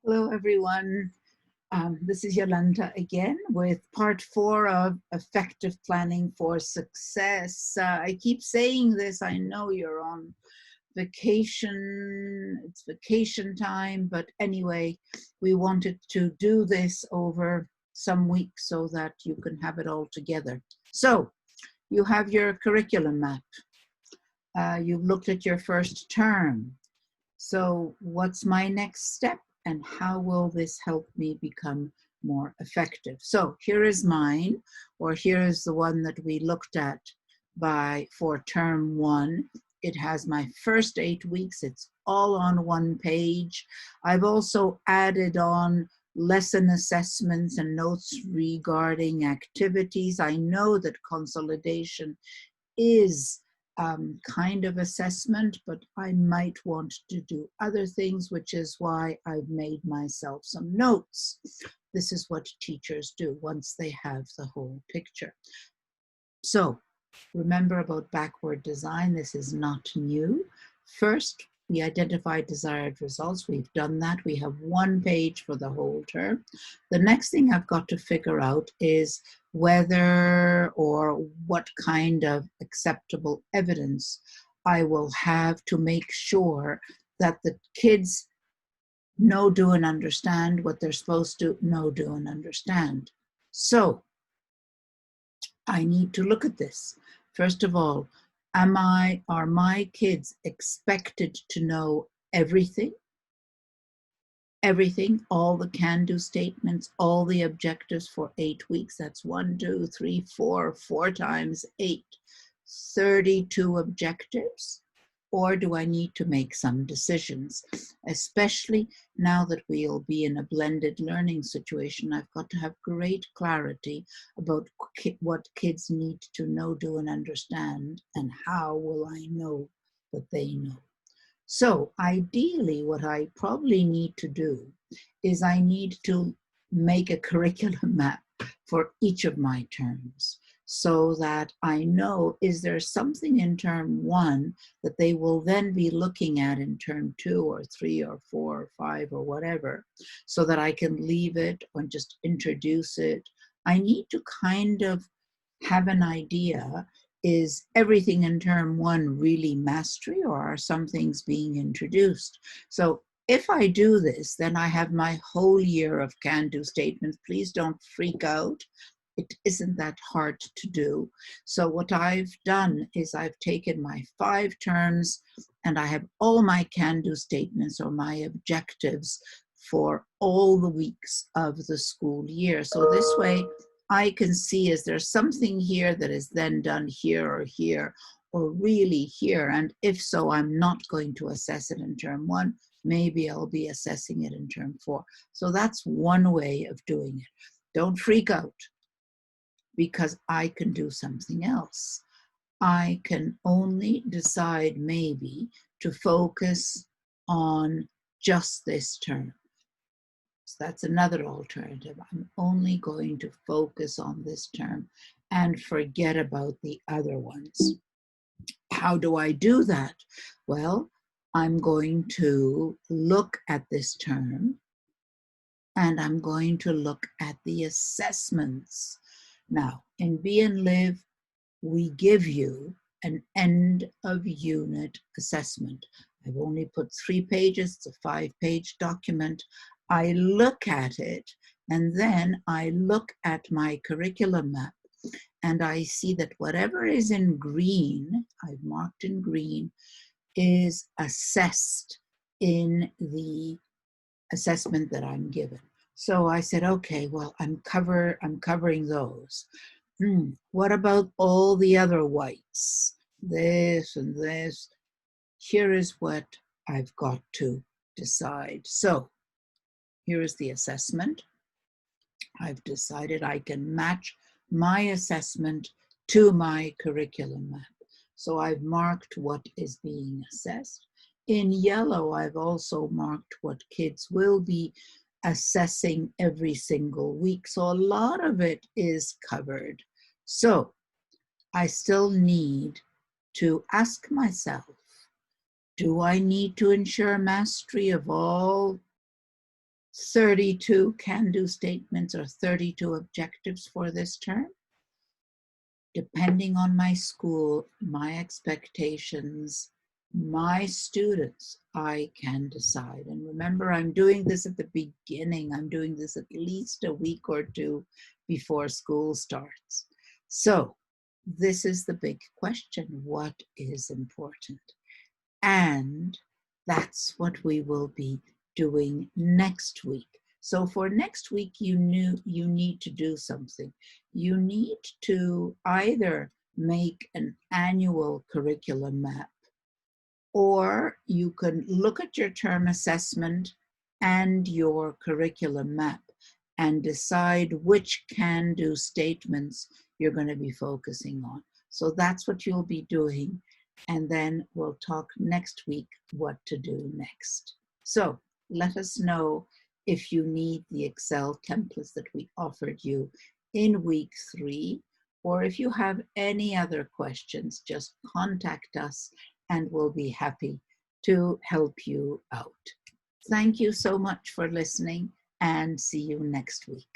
Hello, everyone. This is Yolanda again with part 4 of Effective Planning for Success. I keep saying this. I know you're on vacation. It's vacation time. But anyway, we wanted to do this over some weeks so that you can have it all together. So you have your curriculum map. You've looked at your first term. So what's my next step and how will this help me become more effective? So here is mine, or here is the one that we looked at for term 1. It has my first 8 weeks. It's all on one page. I've also added on lesson assessments and notes regarding activities. I know that consolidation is kind of assessment, but I might want to do other things, which is why I've made myself some notes. This is what teachers do once they have the whole picture. So remember about backward design. This is not new. First, we identify desired results. We've done that. We have one page for the whole term. The next thing I've got to figure out is whether or what kind of acceptable evidence I will have to make sure that the kids know, do, and understand what they're supposed to know, do, and understand. So I need to look at this. First of all, are my kids expected to know everything? Everything, all the can-do statements, all the objectives for 8 weeks. That's 1, 2, 3, 4 times 8, 32 objectives. Or do I need to make some decisions? Especially now that we'll be in a blended learning situation, I've got to have great clarity about what kids need to know, do, and understand, and how will I know that they know. So ideally, what I probably need to do is I need to make a curriculum map for each of my terms so that I know, is there something in term 1 that they will then be looking at in term 2 or 3 or 4 or 5 or whatever, so that I can leave it or just introduce it. I need to kind of have an idea. Is everything in term 1 really mastery, or are some things being introduced? So if I do this, then I have my whole year of can-do statements. Please don't freak out. It isn't that hard to do. So what I've done is I've taken my 5 terms and I have all my can-do statements or my objectives for all the weeks of the school year. So this way I can see, is there something here that is then done here or really here? And if so, I'm not going to assess it in term 1. Maybe I'll be assessing it in term 4. So that's one way of doing it. Don't freak out, because I can do something else. I can only decide maybe to focus on just this term. So that's another alternative. I'm only going to focus on this term and forget about the other ones. How do I do that? Well, I'm going to look at this term and I'm going to look at the assessments. Now, in Be and Live, we give you an end of unit assessment. I've only put 3 pages, it's a 5-page document. I look at it and then I look at my curriculum map and I see that whatever is in green, I've marked in green, is assessed in the assessment that I'm given. So I said, okay, well, I'm covering those. What about all the other whites? This and this. Here is what I've got to decide. So here is the assessment. I've decided I can match my assessment to my curriculum map. So I've marked what is being assessed. In yellow, I've also marked what kids will be assessing every single week. So a lot of it is covered. So I still need to ask myself, do I need to ensure mastery of all 32 can-do statements or 32 objectives for this term. Depending on my school, my expectations, my students, I can decide. And remember, I'm doing this at the beginning. I'm doing this at least a week or two before school starts. So this is the big question. What is important? And that's what we will be doing next week. So for next week, you need to do something. You need to either make an annual curriculum map, or you can look at your term assessment and your curriculum map and decide which can-do statements you're going to be focusing on. So that's what you'll be doing. And then we'll talk next week what to do next. So let us know if you need the Excel templates that we offered you in week 3, or if you have any other questions, just contact us and we'll be happy to help you out. Thank you so much for listening, and see you next week.